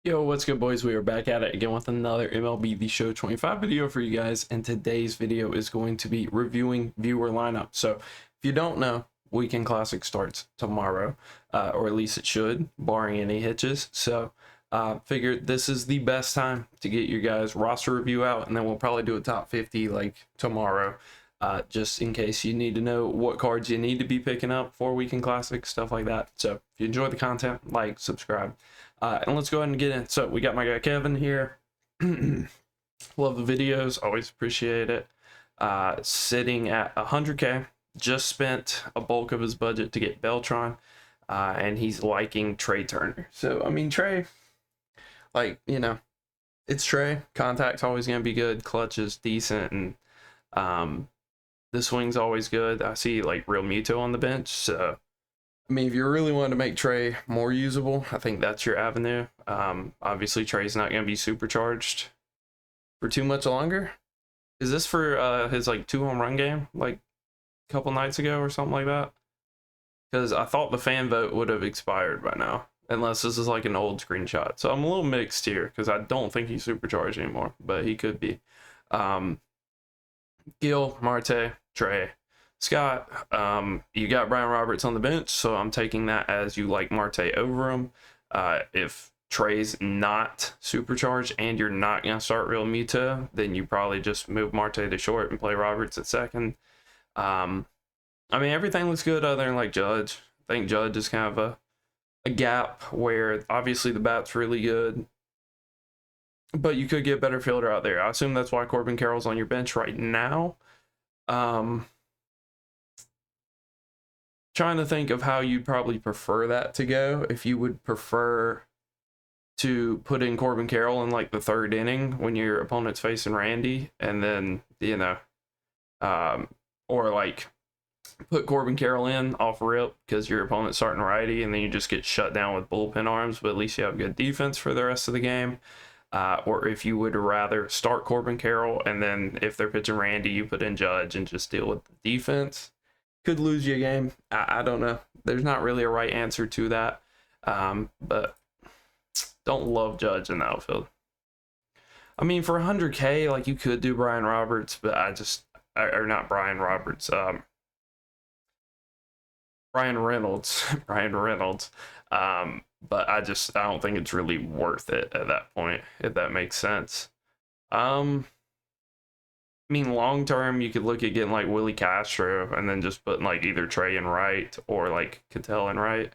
Yo, what's good, boys? We are back at it again with another MLB The Show 25 video for you guys, and today's video is going to be reviewing viewer lineup. So if you don't know, Weekend Classic starts tomorrow, or at least it should, barring any hitches. So figured this is the best time to get your guys' roster review out, and then we'll probably do a top 50 like tomorrow, just in case you need to know what cards you need to be picking up for Weekend Classic, stuff like that. So if you enjoy the content, like, subscribe. And let's go ahead and get in. So we got my guy Kevin here. Love the videos, always appreciate it. Sitting at 100K, just spent a bulk of his budget to get Beltron, and he's liking Trey Turner. So I mean, Trey, like, you know, it's Trey. Contact's always gonna be good. Clutch is decent, and the swing's always good. I see like Real Muto on the bench, so I mean, if you really want to make Trey more usable, I think that's your avenue. Obviously, Trey's not going to be supercharged for too much longer. Is this for his like 2-home run game, like a couple nights ago or something like that? Because I thought the fan vote would have expired by now, unless this is like an old screenshot. So I'm a little mixed here because I don't think he's supercharged anymore, but he could be. Gil, Marte, Trey, Scott, you got Brian Roberts on the bench, so I'm taking that as you like Marte over him. If Trey's not supercharged and you're not going to start Real Muto, then you probably just move Marte to short and play Roberts at second. I mean, everything looks good other than like Judge. I think Judge is kind of a gap where obviously the bat's really good, but you could get a better fielder out there. I assume that's why Corbin Carroll's on your bench right now. Trying to think of how you'd probably prefer that to go. If you would prefer to put in Corbin Carroll in like the 3rd inning when your opponent's facing Randy, and then, you know, or like put Corbin Carroll in off rip because your opponent's starting righty, and then you just get shut down with bullpen arms, but at least you have good defense for the rest of the game. Or if you would rather start Corbin Carroll, and then if they're pitching Randy, you put in Judge and just deal with the defense. Could lose you a game. I don't know. There's not really a right answer to that. But don't love Judge in the outfield. I mean, for 100K, like, you could do Brian Roberts, but or not Brian Roberts, Brian Reynolds. Brian Reynolds. But I don't think it's really worth it at that point, if that makes sense. I mean, long term, you could look at getting like Willie Castro and then just putting like either Trey in right or like Cattell in right.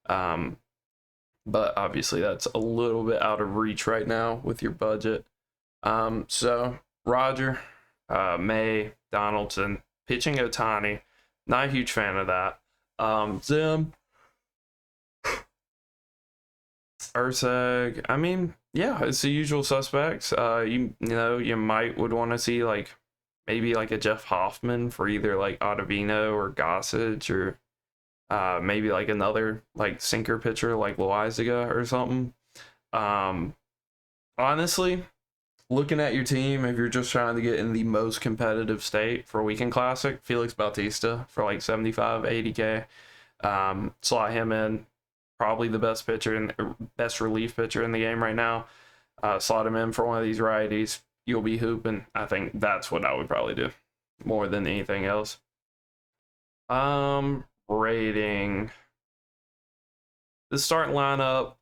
But obviously that's a little bit out of reach right now with your budget. So Roger, May, Donaldson, pitching Ohtani. Not a huge fan of that. Zim, Urseg. I mean, yeah, it's the usual suspects. You know, you would want to see like maybe like a Jeff Hoffman for either like Ottavino or Gossage, or maybe like another like sinker pitcher like Loizaga or something. Honestly, looking at your team, if you're just trying to get in the most competitive state for a Weekend Classic, Felix Bautista for like 75, 80K. Slot him in. Probably the best pitcher and best relief pitcher in the game right now. Slot him in for one of these righties. You'll be hooping. I think that's what I would probably do more than anything else. Rating. The starting lineup,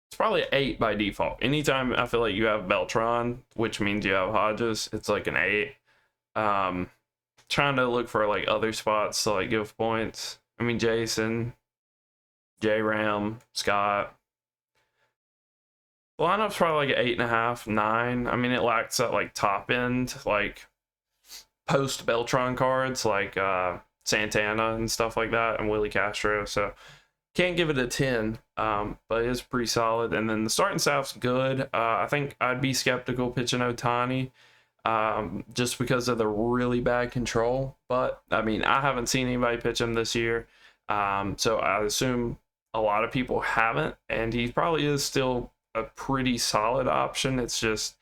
it's probably an 8 by default. Anytime I feel like you have Beltron, which means you have Hodges, it's like an 8. Trying to look for like other spots to like give points. I mean, Jason, Jeron, Scott. The lineup's probably like an 8.5, 9. I mean, it lacks that like top end, like post Beltron cards, like Santana and stuff like that, and Willie Castro. So can't give it a 10, but it's pretty solid. And then the starting staff's good. I think I'd be skeptical pitching Ohtani, just because of the really bad control. But I mean, I haven't seen anybody pitch him this year, so I assume a lot of people haven't, and he probably is still a pretty solid option. It's just,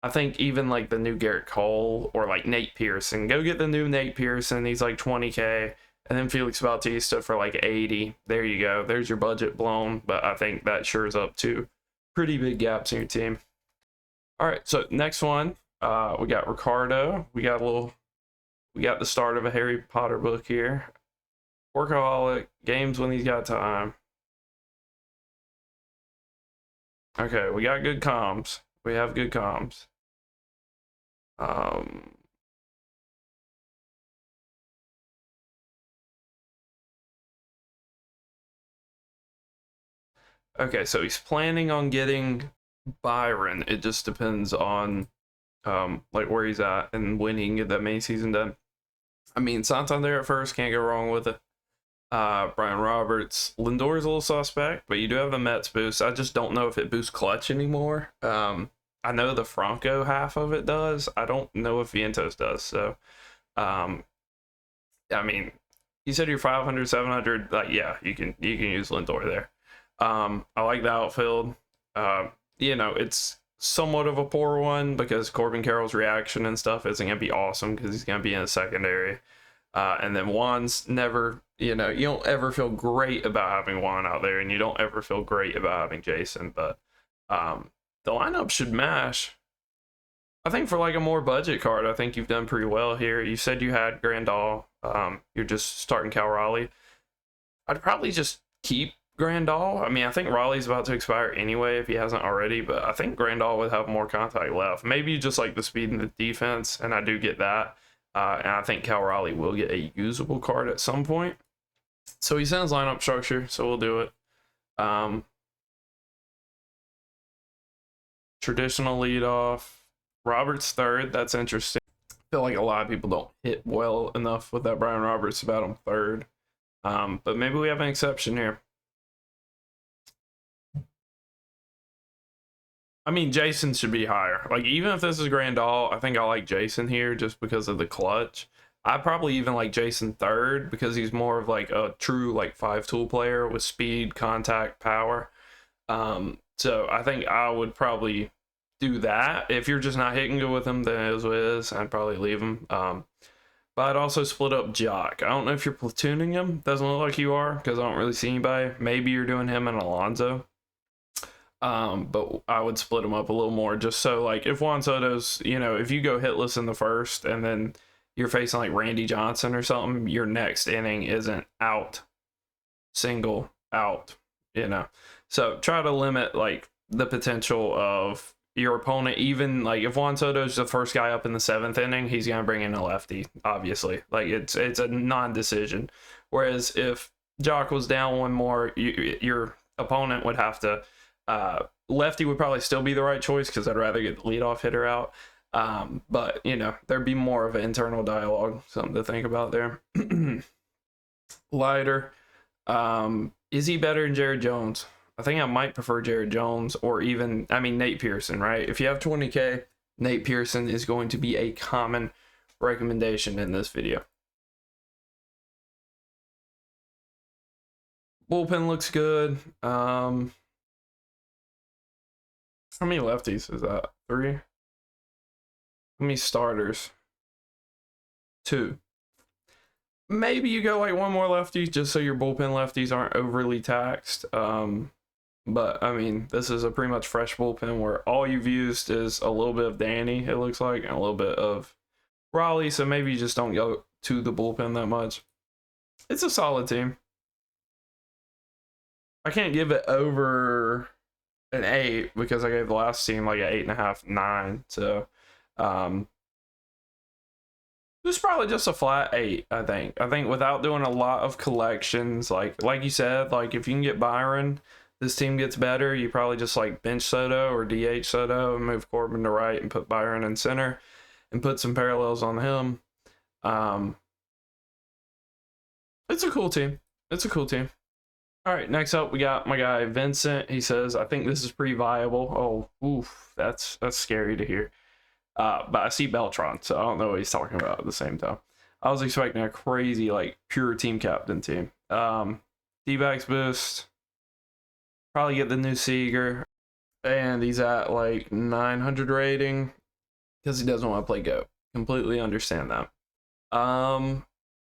I think even like the new Garrett Cole or like Nate Pearson, go get the new Nate Pearson. He's like 20K, and then Felix Bautista for like 80. There you go. There's your budget blown, but I think that shores up too pretty big gaps in your team. All right, so next one, we got Ricardo. We got the start of a Harry Potter book here. Workaholic, games when he's got time. Okay, we got good comms. We have good comms. Okay, so he's planning on getting Byron. It just depends on like where he's at and when he can get that main season done. I mean, Santander at first, can't go wrong with it. Brian Roberts. Lindor's a little suspect, but you do have the Mets boost. I just don't know if it boosts clutch anymore. I know the Franco half of it does. I don't know if Vientos does. So, I mean, you said you're 500, 700. Like, yeah, you can use Lindor there. I like the outfield. You know, it's somewhat of a poor one because Corbin Carroll's reaction and stuff isn't going to be awesome because he's going to be in the secondary. And then Juan's never, you know, you don't ever feel great about having Juan out there, and you don't ever feel great about having Jason, but the lineup should mash. I think for like a more budget card, I think you've done pretty well here. You said you had Grandal. You're just starting Cal Raleigh. I'd probably just keep Grandal. I mean, I think Raleigh's about to expire anyway if he hasn't already, but I think Grandal would have more contact left. Maybe just like the speed and the defense, and I do get that. And I think Cal Raleigh will get a usable card at some point. So he sends lineup structure, so we'll do it. Traditional leadoff. Roberts third, that's interesting. I feel like a lot of people don't hit well enough with that Brian Roberts about him third. But maybe we have an exception here. I mean, Jason should be higher. Like, even if this is Grandal, I think I like Jason here just because of the clutch. I probably even like Jason third because he's more of like a true like 5-tool player with speed, contact, power. So I think I would probably do that. If you're just not hitting good with him, then it is what it is. I'd probably leave him. But I'd also split up Jock. I don't know if you're platooning him. Doesn't look like you are because I don't really see anybody. Maybe you're doing him and Alonso. But I would split them up a little more just so like if Juan Soto's, you know, if you go hitless in the first and then you're facing like Randy Johnson or something, your next inning isn't out, single out, you know. So try to limit like the potential of your opponent. Even like if Juan Soto's the first guy up in the 7th inning, he's gonna bring in a lefty, obviously. Like it's a non-decision. Whereas if Jock was down one more, your opponent would have to lefty would probably still be the right choice because I'd rather get the leadoff hitter out. But you know, there'd be more of an internal dialogue, something to think about there. Lighter. Is he better than Jared Jones? I think I might prefer Jared Jones or even, I mean, Nate Pearson, right? If you have 20K, Nate Pearson is going to be a common recommendation in this video. Bullpen looks good. How many lefties is that? 3? How many starters? 2. Maybe you go like one more lefty just so your bullpen lefties aren't overly taxed. But I mean, this is a pretty much fresh bullpen where all you've used is a little bit of Danny, it looks like, and a little bit of Raleigh. So maybe you just don't go to the bullpen that much. It's a solid team. I can't give it over an 8 because I gave the last team like an 8.5, 9. So this is probably just a flat 8, I think. I think without doing a lot of collections, like you said, like if you can get Byron, this team gets better. You probably just like bench Soto or DH Soto and move Corbin to right and put Byron in center and put some parallels on him. It's a cool team. It's a cool team. All right, next up we got my guy Vincent. He says, I think this is pretty viable. Oh, oof, that's scary to hear. But I see Beltron, so I don't know what he's talking about at the same time. I was expecting a crazy, like, pure team captain team. D-backs boost. Probably get the new Seager. And he's at, like, 900 rating. Because he doesn't want to play GOAT. Completely understand that.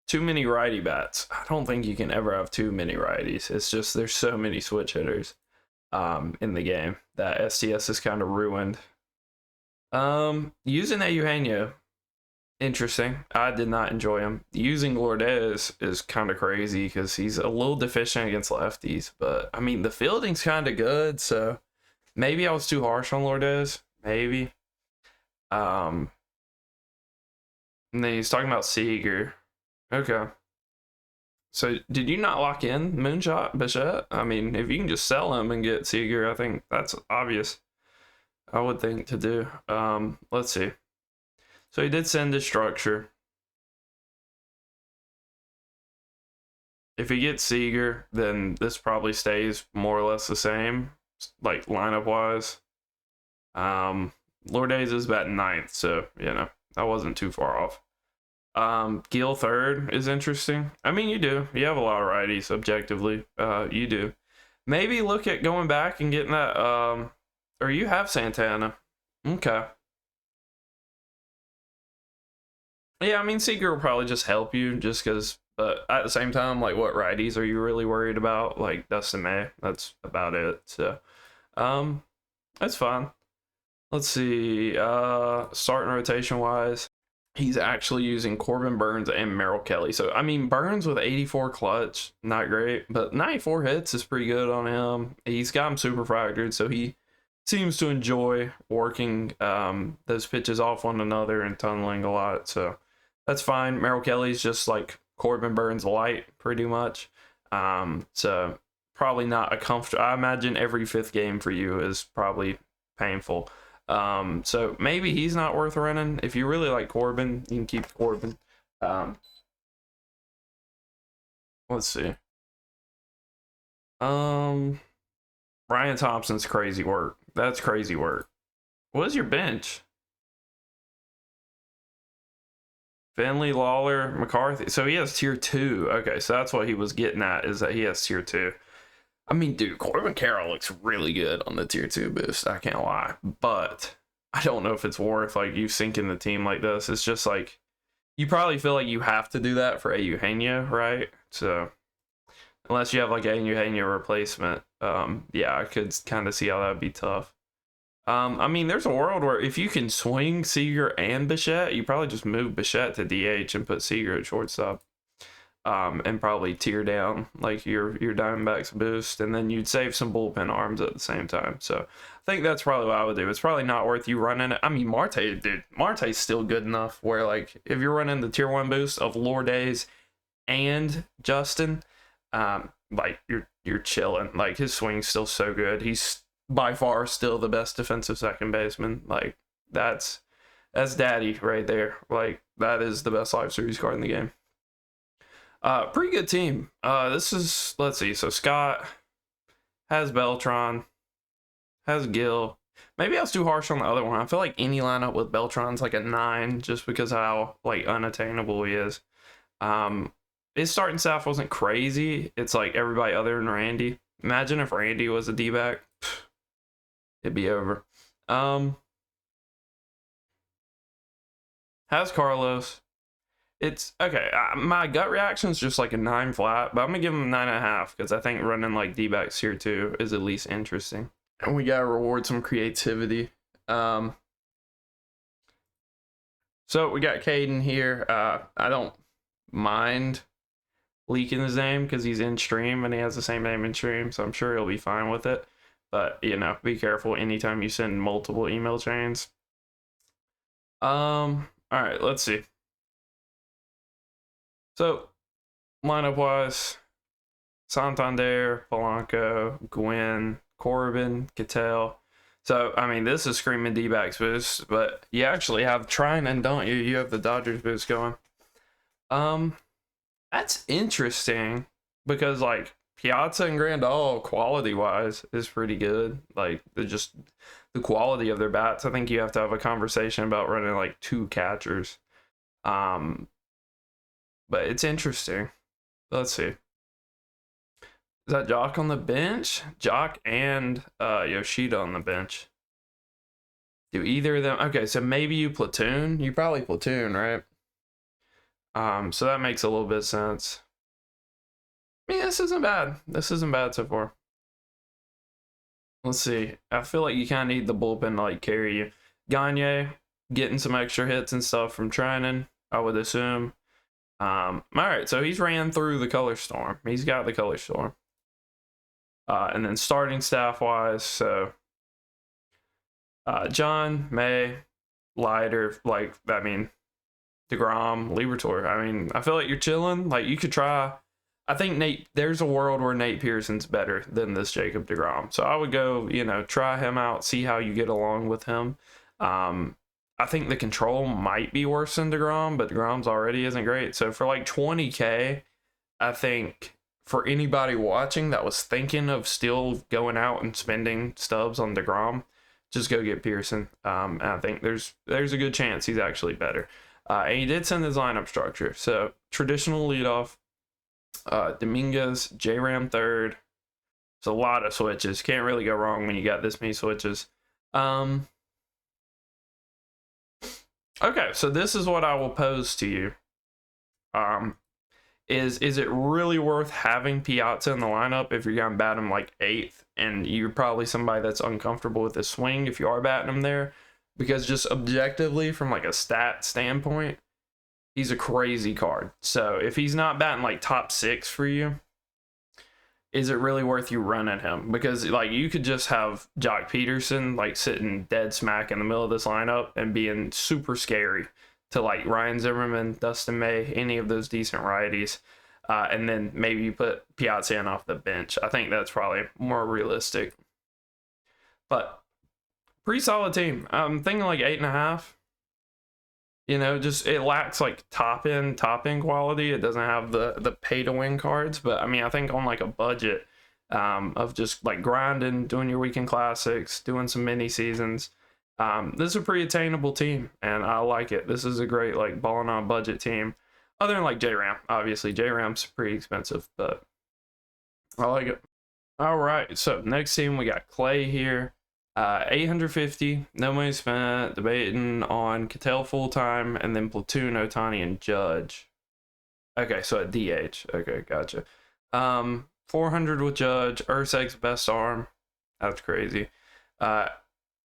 Too many righty bats. I don't think you can ever have too many righties. It's just there's so many switch hitters. in the game that STS is kind of ruined. Using Eugenio, interesting. I did not enjoy him. Using Lourdes is kind of crazy because he's a little deficient against lefties, but I mean the fielding's kind of good, so maybe I was too harsh on Lourdes. Maybe. And then he's talking about Seager. Okay. So did you not lock in Moonshot Bichette? I mean, if you can just sell him and get Seager, I think that's obvious. I would think to do. Let's see. So he did send Disruptor. If he gets Seager, then this probably stays more or less the same, like lineup wise. Lourdes is batting ninth, so you know that wasn't too far off. Gil third is interesting. I mean, you have a lot of righties objectively. You do. Maybe look at going back and getting that. Or you have Santana. Okay. Yeah, I mean, Seager will probably just help you just because, but at the same time, like, what righties are you really worried about? Like, Dustin May, that's about it. So, that's fine. Let's see, starting rotation wise, he's actually using Corbin Burns and Merrill Kelly. So, I mean, Burns with 84 clutch, not great, but 94 hits is pretty good on him. He's got him super fractured, so he seems to enjoy working those pitches off one another and tunneling a lot. So, that's fine. Merrill Kelly's just like Corbin Burns light, pretty much. So probably not a comfortable. I imagine every fifth game for you is probably painful. So maybe he's not worth running. If you really like Corbin, you can keep Corbin. Let's see. Ryan Thompson's crazy work. That's crazy work. What is your bench? Finley, Lawler, McCarthy. So he has tier 2. Okay, so that's what he was getting at, is that he has tier 2. I mean, dude, Corbin Carroll looks really good on the tier 2 boost. I can't lie. But I don't know if it's worth, like, you sinking the team like this. It's just, like, you probably feel like you have to do that for a Eugenio, right? So, unless you have, like, a Eugenio replacement, yeah, I could kind of see how that would be tough. I mean, there's a world where if you can swing Seager and Bichette, you probably just move Bichette to DH and put Seager at shortstop. And probably tear down like your Diamondbacks boost, and then you'd save some bullpen arms at the same time. So I think that's probably what I would do. It's probably not worth you running it. I mean, Marte's still good enough where, like, if you're running the tier 1 boost of Lourdes and Justin, like you're chilling. Like, his swing's still so good. He's by far still the best defensive second baseman. Like, that's daddy right there. Like, that is the best live series card in the game. Pretty good team. This is, let's see, so Scott has Beltran, has Gil. Maybe I was too harsh on the other one. I feel like any lineup with Beltran's like a 9 just because of how, like, unattainable he is. His starting staff wasn't crazy. It's like everybody other than Randy. Imagine if Randy was a D-back. It'd be over. Has Carlos. It's okay. My gut reaction is just like a 9 flat, but I'm gonna give him a 9.5 because I think running like D-backs here too is at least interesting. And we gotta reward some creativity. So we got Kaden here. I don't mind leaking his name because he's in stream and he has the same name in stream, so I'm sure he'll be fine with it. But you know, be careful anytime you send multiple email chains. All right, let's see. So, lineup wise, Santander, Polanco, Gwynn, Corbin, Cattell. So, I mean, this is screaming D-backs boost, but you actually have Trinan, don't you? You have the Dodgers boost going. That's interesting because, like, Piazza and Grandal, quality-wise, is pretty good. Like, just the quality of their bats. I think you have to have a conversation about running, like, 2 catchers. But it's interesting. Let's see. Is that Jock on the bench? Jock and Yoshida on the bench. Do either of them? Okay, so maybe you platoon. You probably platoon, right? So that makes a little bit of sense. I mean, this isn't bad. This isn't bad so far. let's see. I feel like you kind of need the bullpen to like carry you. Gagne getting some extra hits and stuff from training, I would assume. All right, so he's ran through the color storm. He's got the color storm. And then starting staff wise, so John, May, Leiter, like, I mean, DeGrom, Liberatore. I mean, I feel like you're chilling. Like, you could try. I think Nate, there's a world where Nate Pearson's better than this Jacob DeGrom. So I would go, you know, try him out, see how you get along with him. I think the control might be worse than DeGrom, but DeGrom's already isn't great. So for like 20K, I think for anybody watching that was thinking of still going out and spending stubs on DeGrom, just go get Pearson. And I think there's a good chance he's actually better. And he did send his lineup structure. So traditional leadoff, Dominguez, J-Ram third. It's a lot of switches. Can't really go wrong when you got this many switches. Okay, so this is what I will pose to you. Is it really worth having Piazza in the lineup if you're going to bat him like 8th and you're probably somebody that's uncomfortable with his swing if you are batting him there? Because just objectively, from like a stat standpoint, he's a crazy card. So if he's not batting like top 6 for you, is it really worth you running him? Because like you could just have Jock Peterson like sitting dead smack in the middle of this lineup and being super scary to like Ryan Zimmerman, Dustin May, any of those decent righties. And then maybe you put Piazza in off the bench. I think that's probably more realistic. But pretty solid team. I'm thinking like 8.5. You know, just it lacks like top end quality. It doesn't have the pay to win cards, but I mean, I think on like a budget of just like grinding, doing your weekend classics, doing some mini seasons, this is a pretty attainable team, and I like it. This is a great like balling on budget team. Other than like J-Ram, obviously J-Ram's pretty expensive, but I like it. All right, so next team we got Clay here. 850, no money spent, debating on Cattell full-time, and then Platoon, Otani, and Judge. Okay, so at DH. Okay, gotcha. 400 with Judge, Urseg's best arm. That's crazy.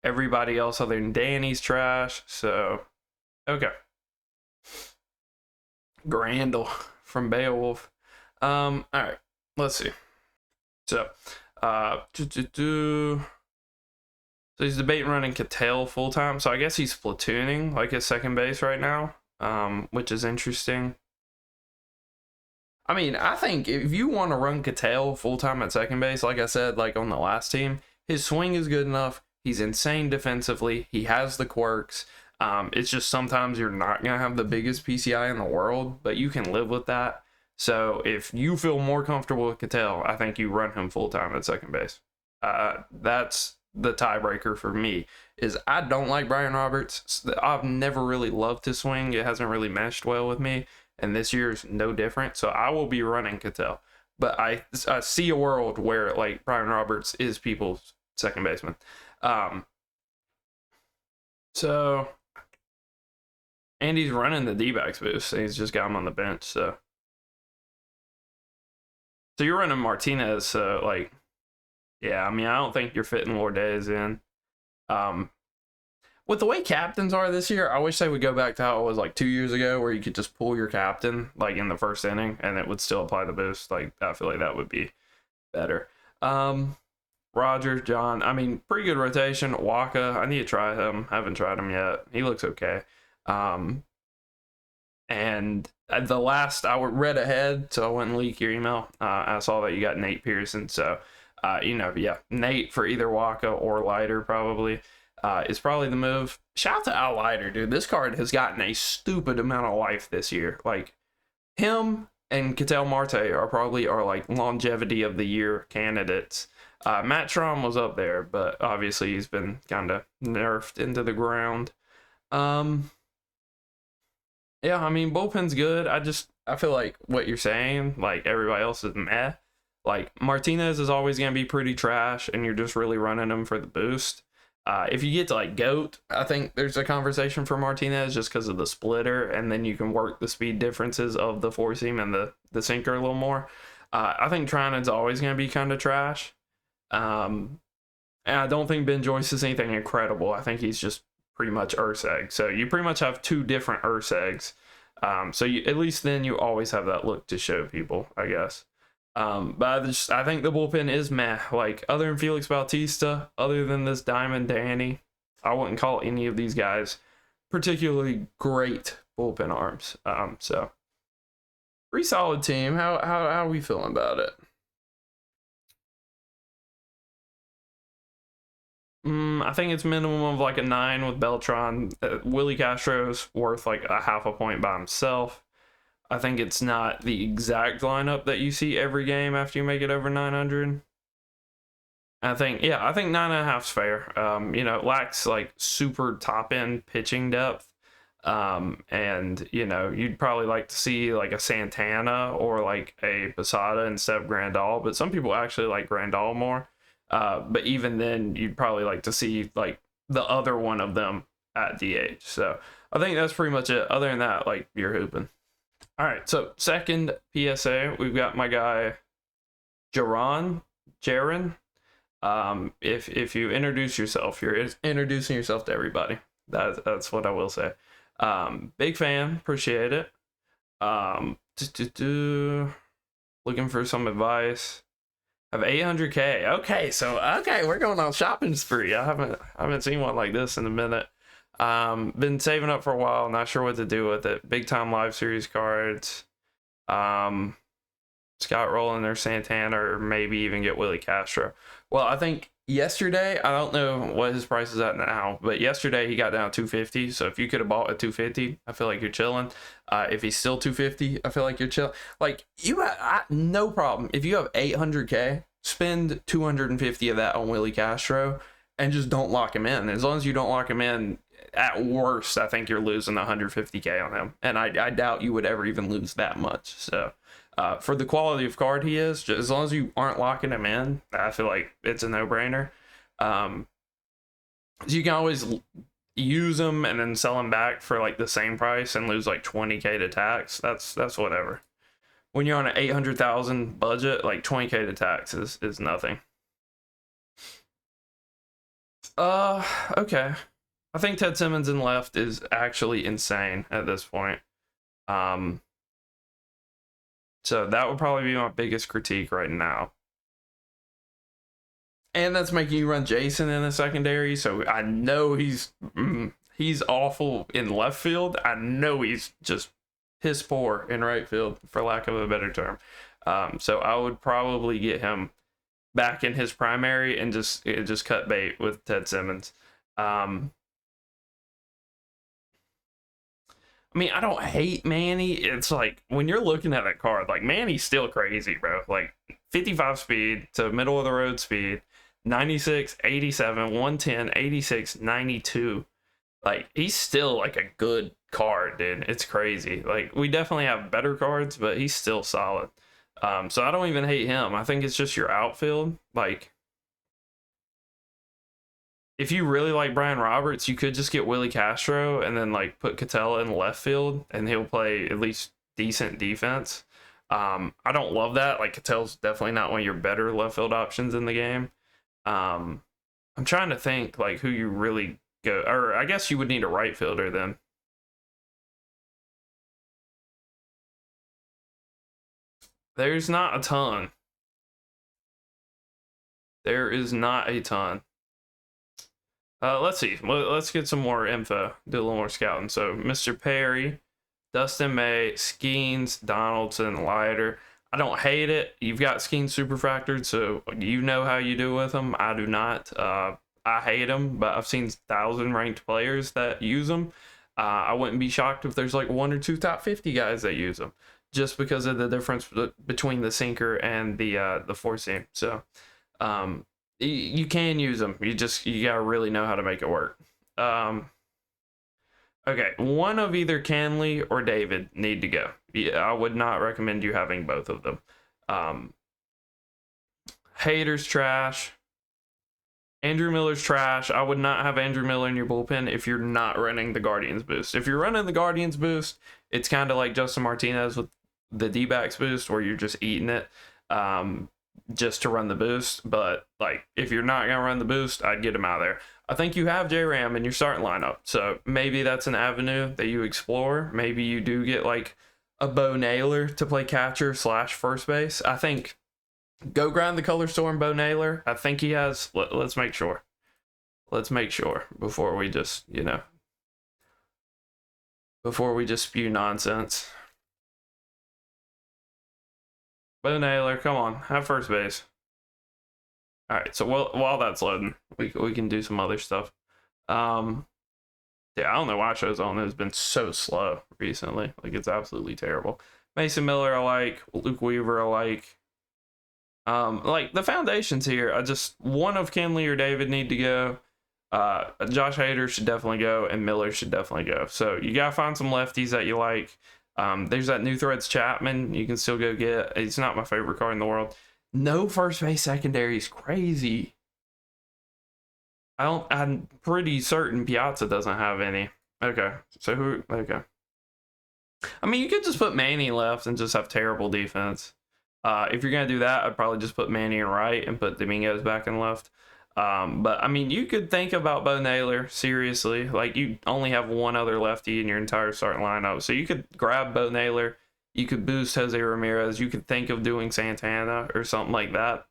Everybody else other than Danny's trash, so okay. Grandel from Beowulf. All right, let's see. So, so he's debating running Cattell full-time. So I guess he's platooning like his second base right now, which is interesting. I mean, I think if you want to run Cattell full-time at second base, like I said, like on the last team, his swing is good enough. He's insane defensively. He has the quirks. It's just sometimes you're not going to have the biggest PCI in the world, but you can live with that. So if you feel more comfortable with Cattell, I think you run him full-time at second base. That's the tiebreaker for me. Is I don't like Brian Roberts. I've never really loved his swing. It hasn't really meshed well with me, and this year's no different. So I will be running Cattell, but I see a world where like Brian Roberts is people's second baseman. So and he's running the D-backs boost, and he's just got him on the bench. So you're running Martinez. So like, yeah, I mean, I don't think you're fitting Lourdes in. With the way captains are this year, I wish they would go back to how it was like 2 years ago, where you could just pull your captain like in the first inning and it would still apply the boost. Like, I feel like that would be better. Roger, John, I mean, pretty good rotation. Waka, I need to try him. I haven't tried him yet. He looks okay. And the last, I read ahead, so I wouldn't leak your email. I saw that you got Nate Pearson, so you know, yeah, Nate for either Waka or Leiter probably is probably the move. Shout out to Al Leiter, dude. This card has gotten a stupid amount of life this year. Like, him and Ketel Marte are probably like longevity of the year candidates. Matt Strom was up there, but obviously he's been kind of nerfed into the ground. Yeah, I mean, bullpen's good. I feel like what you're saying, like everybody else is meh. Like, Martinez is always going to be pretty trash, and you're just really running him for the boost. If you get to, like, GOAT, I think there's a conversation for Martinez just because of the splitter, and then you can work the speed differences of the four-seam and the sinker a little more. I think Trinidad's always going to be kind of trash. And I don't think Ben Joyce is anything incredible. I think he's just pretty much Urseg. So you pretty much have two different Ursegs. So you, at least then you always have that look to show people, I guess. But I think the bullpen is meh. Like, other than Felix Bautista, other than this Diamond Danny, I wouldn't call any of these guys particularly great bullpen arms. So pretty solid team. How are we feeling about it? I think it's minimum of like a 9 with Beltran. Willie Castro's worth like a half a point by himself. I think it's not the exact lineup that you see every game after you make it over 900. I think 9.5 is fair. You know, it lacks like super top end pitching depth. And you know, you'd probably like to see like a Santana or like a Posada instead of Grandal, but some people actually like Grandal more. But even then, you'd probably like to see like the other one of them at DH. So I think that's pretty much it. Other than that, like, you're hooping. All right, so second PSA, we've got my guy Jeron. If you introduce yourself, you're introducing yourself to everybody. That's what I will say. Big fan, appreciate it. Looking for some advice. Have 800K. Okay, we're going on shopping spree. I haven't seen one like this in a minute. Been saving up for a while, not sure what to do with it. Big time live series cards. Scott Rowland or Santana, or maybe even get Willie Castro. Well, I think yesterday, I don't know what his price is at now, but yesterday he got down 250. So if you could have bought at 250, I feel like you're chilling. If he's still 250, I feel like you're chill. Like, no problem. If you have 800K, spend 250 of that on Willie Castro and just don't lock him in. As long as you don't lock him in, at worst, I think you're losing 150K on him. And I doubt you would ever even lose that much. So for the quality of card he is, just as long as you aren't locking him in, I feel like it's a no-brainer. So you can always use them and then sell them back for like the same price and lose like 20K to tax. That's whatever. When you're on an 800,000 budget, like 20K to tax is nothing. Okay. I think Ted Simmons in left is actually insane at this point. So that would probably be my biggest critique right now. And that's making you run Jason in the secondary. So I know he's awful in left field. I know he's just piss poor in right field, for lack of a better term. So I would probably get him back in his primary and just cut bait with Ted Simmons. I mean, I don't hate Manny. It's like, when you're looking at that card, like, Manny's still crazy, bro. Like, 55 speed to middle of the road speed, 96, 87, 110, 86, 92. Like, he's still like a good card, dude. It's crazy. Like, we definitely have better cards, but he's still solid. So I don't even hate him. I think it's just your outfield. Like, if you really like Brian Roberts, you could just get Willie Castro and then like put Catella in left field and he'll play at least decent defense. I don't love that. Like, Catella's definitely not one of your better left field options in the game. I'm trying to think like who you really go, or I guess you would need a right fielder then. There's not a ton. There is not a ton. Let's see. Let's get some more info. Do a little more scouting. So, Mr. Perry, Dustin May, Skeens, Donaldson, Leiter. I don't hate it. You've got Skeens superfractored, so you know how you do with them. I do not. I hate them, but I've seen 1,000 ranked players that use them. I wouldn't be shocked if there's like 1 or 2 top 50 guys that use them, just because of the difference between the sinker and the four seam. So, you can use them. You gotta really know how to make it work. Okay, one of either Canley or David need to go. Yeah, I would not recommend you having both of them. Hader's trash. Andrew Miller's trash. I would not have Andrew Miller in your bullpen if you're not running the Guardians boost. If you're running the Guardians boost, it's kind of like Justin Martinez with the D-backs boost, where you're just eating it. just to run the boost. But like, if you're not gonna run the boost, I'd get him out of there. I think you have Jeron in your starting lineup, so maybe that's an avenue that you explore. Maybe you do get like a Bo Naylor to play catcher / first base. I think go grind the color storm Bo Naylor. I think he has. Let's make sure. Let's make sure before we just, you know, before we just spew nonsense. Bo Naylor, come on, have first base. All right, so while that's loading, we can do some other stuff. Yeah, I don't know why shows on has been so slow recently. Like, it's absolutely terrible. Mason Miller, I like. Luke Weaver, I like. Like the foundations here, I just one of Kenley or David need to go. Josh Hader should definitely go, and Miller should definitely go. So you gotta find some lefties that you like. There's that New Threads Chapman you can still go get. He's not my favorite card in the world. No first base secondary is crazy. I'm pretty certain Piazza doesn't have any. Okay, so who? Okay. I mean, you could just put Manny left and just have terrible defense. If you're gonna do that, I'd probably just put Manny in right and put Domingos back in left. But I mean, you could think about Bo Naylor seriously. Like, you only have one other lefty in your entire starting lineup, so you could grab Bo Naylor. You could boost Jose Ramirez. You could think of doing Santana or something like that.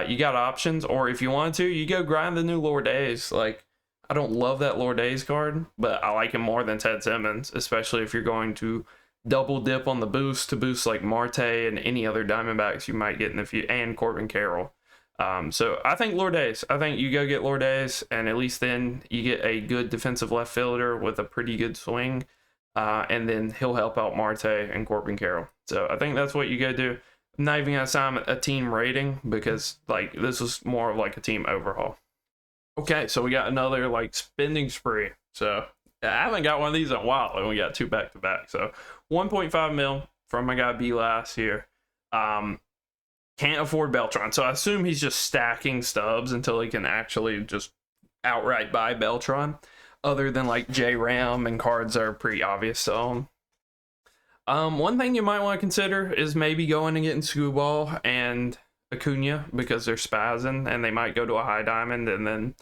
You got options, or if you want to, you go grind the new Lourdes. Like, I don't love that Lourdes card, but I like him more than Ted Simmons, especially if you're going to double dip on the boost to boost like Marte and any other Diamondbacks you might get in the future, and Corbin Carroll. So I think Lourdes. I think you go get Lourdes, and at least then you get a good defensive left fielder with a pretty good swing, and then he'll help out Marte and Corbin Carroll. So I think that's what you go do. I'm not even gonna assign a team rating because like this is more of like a team overhaul. Okay, so we got another like spending spree. So I haven't got one of these in a while, and we got 2 back to back. So 1.5 mil from my guy Beas here. Can't afford Beltran, so I assume he's just stacking stubs until he can actually just outright buy Beltran, other than like J-Ram and cards that are pretty obvious to own. One thing you might want to consider is maybe going and getting Screwball and Acuna because they're spazzing and they might go to a high diamond and then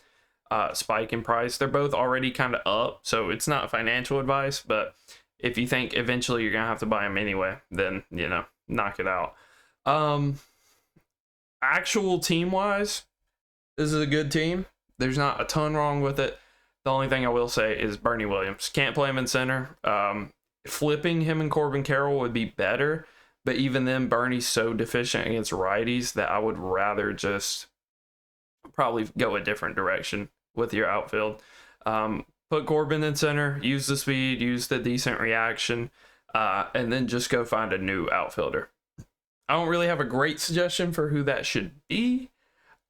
spike in price. They're both already kind of up, so it's not financial advice, but if you think eventually you're gonna have to buy them anyway, then, you know, knock it out. Actual team wise, this is a good team. There's not a ton wrong with it. The only thing I will say is Bernie Williams. Can't play him in center. Flipping him and Corbin Carroll would be better, but even then, Bernie's so deficient against righties that I would rather just probably go a different direction with your outfield. Put Corbin in center, use the speed, use the decent reaction, and then just go find a new outfielder. I don't really have a great suggestion for who that should be.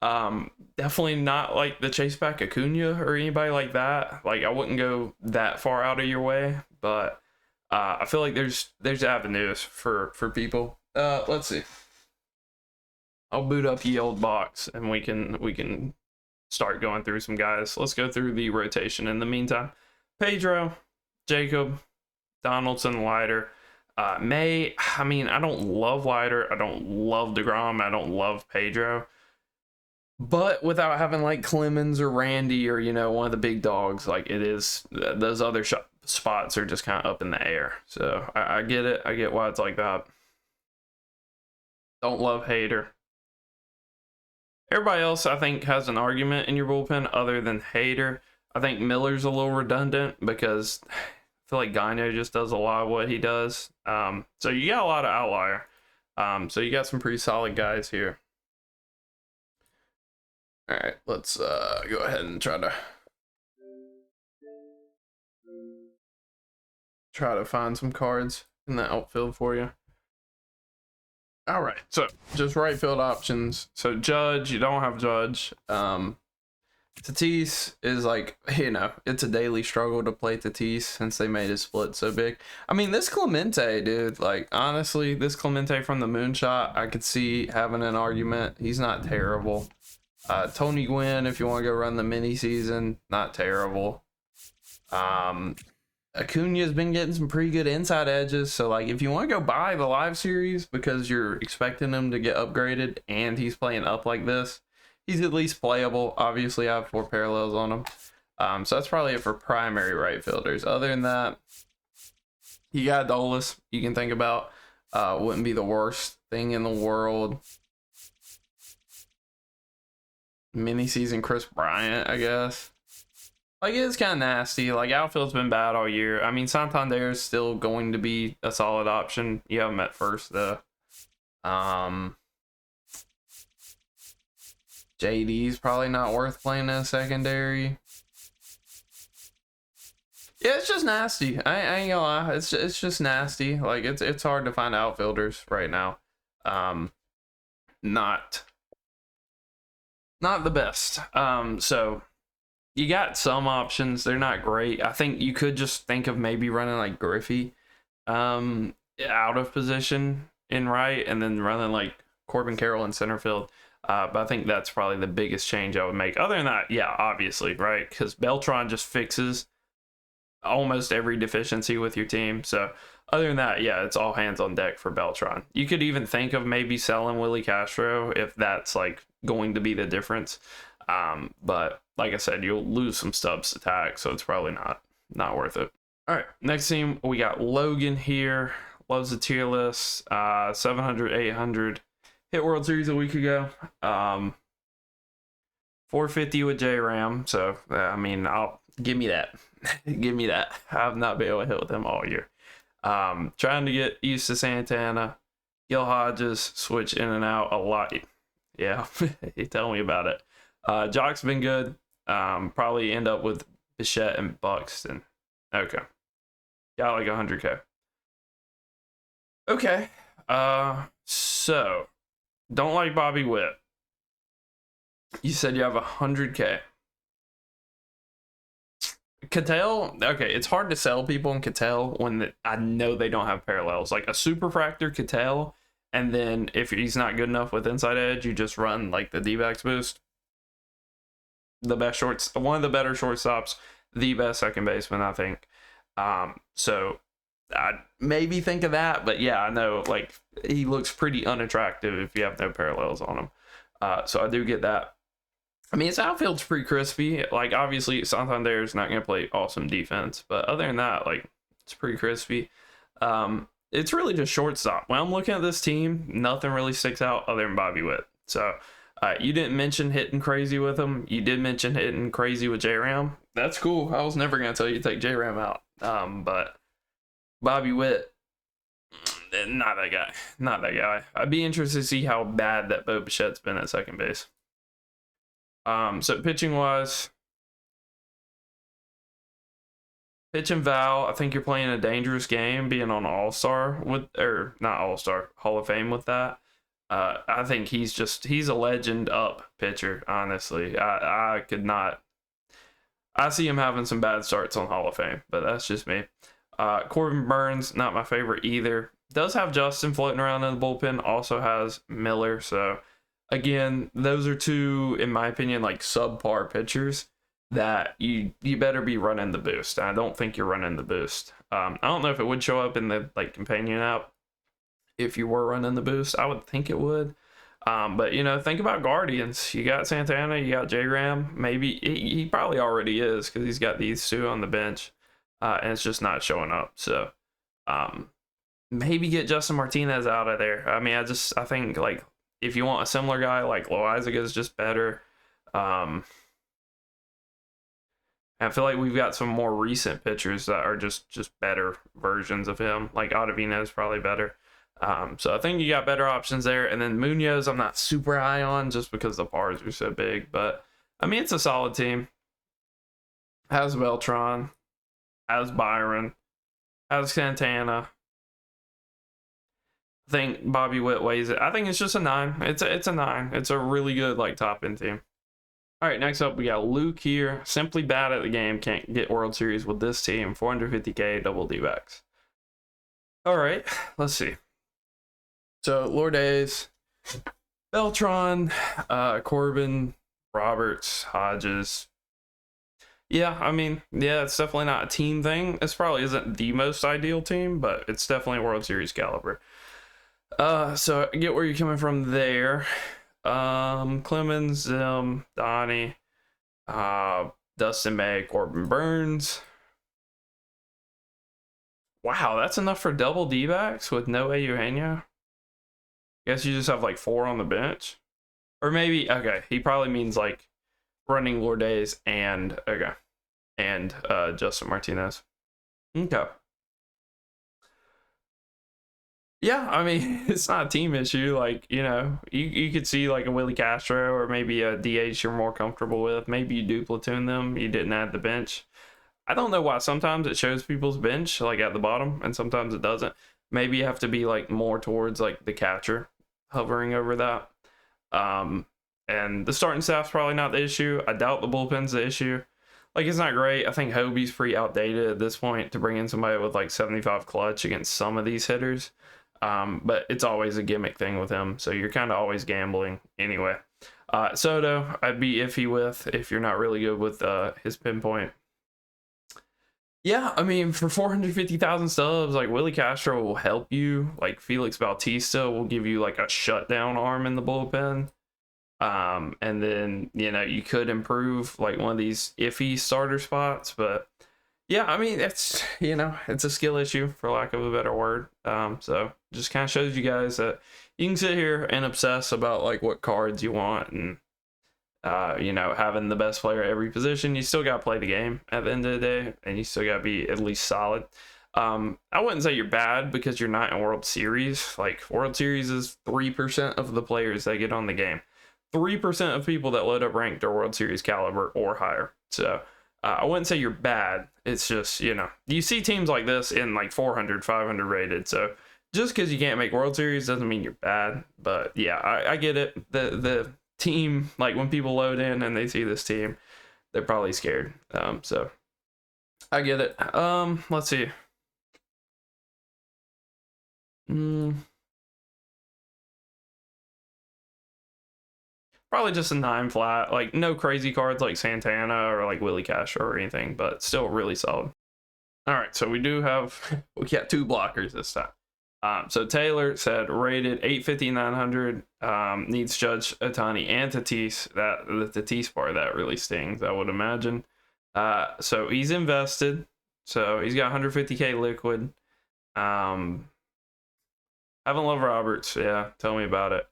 Definitely not like the chase back Acuna or anybody like that. Like, I wouldn't go that far out of your way, but I feel like there's avenues for people. Let's see. I'll boot up the old box and we can start going through some guys. Let's go through the rotation in the meantime. Pedro, Jacob, Donaldson, Leiter. May, I mean, I don't love Leiter. I don't love DeGrom. I don't love Pedro. But without having like Clemens or Randy or, you know, one of the big dogs, like it is, those other spots are just kind of up in the air. So I get it. I get why it's like that. Don't love Hader. Everybody else, I think, has an argument in your bullpen other than Hader. I think Miller's a little redundant because I feel like Gagne just does a lot of what he does. So you got a lot of outlier. So you got some pretty solid guys here. All right, let's go ahead and try to find some cards in the outfield for you. All right, so just right field options. So Judge, you don't have Judge. Tatis is like, you know, it's a daily struggle to play Tatis since they made his split so big. I mean, this Clemente, dude, like, honestly, this Clemente from the moonshot, I could see having an argument. He's not terrible. Tony Gwynn, if you want to go run the mini season, not terrible. Acuna's been getting some pretty good inside edges. So, like, if you want to go buy the live series because you're expecting him to get upgraded and he's playing up like this, he's at least playable. Obviously, I have 4 parallels on him. So that's probably it for primary right fielders. Other than that, you got Dolis you can think about. Wouldn't be the worst thing in the world. Mini season Chris Bryant, I guess. Like, it's kind of nasty. Like, outfield's been bad all year. I mean, Santander is still going to be a solid option. You have him at first, though. JD's probably not worth playing in a secondary. Yeah, it's just nasty. I ain't gonna lie. It's just nasty. Like, it's hard to find outfielders right now. Not the best. So you got some options. They're not great. I think you could just think of maybe running like Griffey out of position in right, and then running like Corbin Carroll in center field. But I think that's probably the biggest change I would make. Other than that, yeah, obviously, right? Because Beltran just fixes almost every deficiency with your team. So other than that, yeah, it's all hands on deck for Beltran. You could even think of maybe selling Willie Castro if that's like going to be the difference. But like I said, you'll lose some stubs to tag, so it's probably not worth it. All right, next team, we got Logan here. Loves the tier list. 700, 800. Hit World Series a week ago. 450 with J-Ram. So, I mean, give me that. Give me that. I've not been able to hit with him all year. Trying to get used to Santana. Gil Hodges, switch in and out a lot. Yeah, you tell me about it. Jock's been good. Probably end up with Bichette and Buxton. Okay. Got like 100K. Okay. So, don't like Bobby Witt. You said you have 100K. Cattell, okay, it's hard to sell people in Cattell when I know they don't have parallels. Like a superfractor Cattell, and then if he's not good enough with inside edge, you just run like the D-backs boost. The best one of the better shortstops, the best second baseman, I think. So I'd maybe think of that, but yeah, I know like he looks pretty unattractive if you have no parallels on him. So I do get that. I mean, his outfield's pretty crispy. Like, obviously, Santander is not going to play awesome defense. But other than that, like, it's pretty crispy. It's really just shortstop. When I'm looking at this team, nothing really sticks out other than Bobby Witt. So, you didn't mention hitting crazy with him. You did mention hitting crazy with J-Ram. That's cool. I was never going to tell you to take J-Ram out. But Bobby Witt, not that guy. Not that guy. I'd be interested to see how bad that Bo Bichette's been at second base. So pitching wise, pitch and Val, I think you're playing a dangerous game being on All-Star or not All-Star, Hall of Fame with that. I think he's a legend up pitcher, honestly. I see him having some bad starts on Hall of Fame, but that's just me. Corbin Burns, not my favorite either. Does have Justin floating around in the bullpen, also has Miller, so again, those are two, in my opinion, like subpar pitchers that you better be running the boost. I don't think you're running the boost. I don't know if it would show up in the like companion app if you were running the boost. I would think it would. But you know, think about Guardians. You got Santana, you got J-Ram. Maybe he probably already is because he's got these two on the bench, and it's just not showing up. So maybe get Justin Martinez out of there. I mean, I think like, if you want a similar guy, like Loizaga is just better. I feel like we've got some more recent pitchers that are just better versions of him. Like Ottavino is probably better. So I think you got better options there. And then Munoz, I'm not super high on just because the bars are so big. But, I mean, it's a solid team. Has Beltran. Has Byron. Has Santana. I think Bobby Witt weighs it. I think it's just a 9. It's a 9. It's a really good like top end team. All right, next up we got Luke here. Simply bad at the game. Can't get World Series with this team. 450K double D-backs. All right, let's see. So Lourdes, Beltran, Corbin, Roberts, Hodges. Yeah, I mean, yeah, it's definitely not a team thing. This probably isn't the most ideal team, but it's definitely World Series caliber. So I get where you're coming from there. Clemens, Donnie, Dustin May, Corbin Burns. Wow, that's enough for double D-backs with no Eugenio. Guess you just have like 4 on the bench. Or maybe, okay, he probably means like running Lourdes and, okay, and Justin Martinez. Okay. Yeah, I mean, it's not a team issue. Like, you know, you could see like a Willie Castro or maybe a DH you're more comfortable with. Maybe you do platoon them. You didn't add the bench. I don't know why sometimes it shows people's bench like at the bottom and sometimes it doesn't. Maybe you have to be like more towards like the catcher hovering over that. And the starting staff's probably not the issue. I doubt the bullpen's the issue. Like, it's not great. I think Hobie's pretty outdated at this point to bring in somebody with like 75 clutch against some of these hitters. But it's always a gimmick thing with him. So you're kind of always gambling anyway. Soto, I'd be iffy with if you're not really good with his pinpoint. Yeah, I mean, for 450,000 subs, like Willie Castro will help you. Like Felix Bautista will give you like a shutdown arm in the bullpen. And then, you know, you could improve like one of these iffy starter spots, but yeah, I mean, it's, you know, it's a skill issue for lack of a better word. So just kind of shows you guys that you can sit here and obsess about like what cards you want and, you know, having the best player at every position. You still got to play the game at the end of the day, and you still got to be at least solid. I wouldn't say you're bad because you're not in World Series. Like, World Series is 3% of the players that get on the game. 3% of people that load up ranked are World Series caliber or higher. So I wouldn't say you're bad. It's just, you know, you see teams like this in like 400, 500 rated. So just because you can't make World Series doesn't mean you're bad. But yeah, I get it. The team, like when people load in and they see this team, they're probably scared. So I get it. Let's see. Probably just a 9 flat, like no crazy cards like Santana or like Willie Castro or anything, but still really solid. All right, so we got 2 blockers this time. So Taylor said rated 850, 900, needs Judge, Ohtani, and Tatis. The Tatis part that really stings, I would imagine. So he's invested. So he's got 150K liquid. Haven't loved Roberts. Yeah, tell me about it.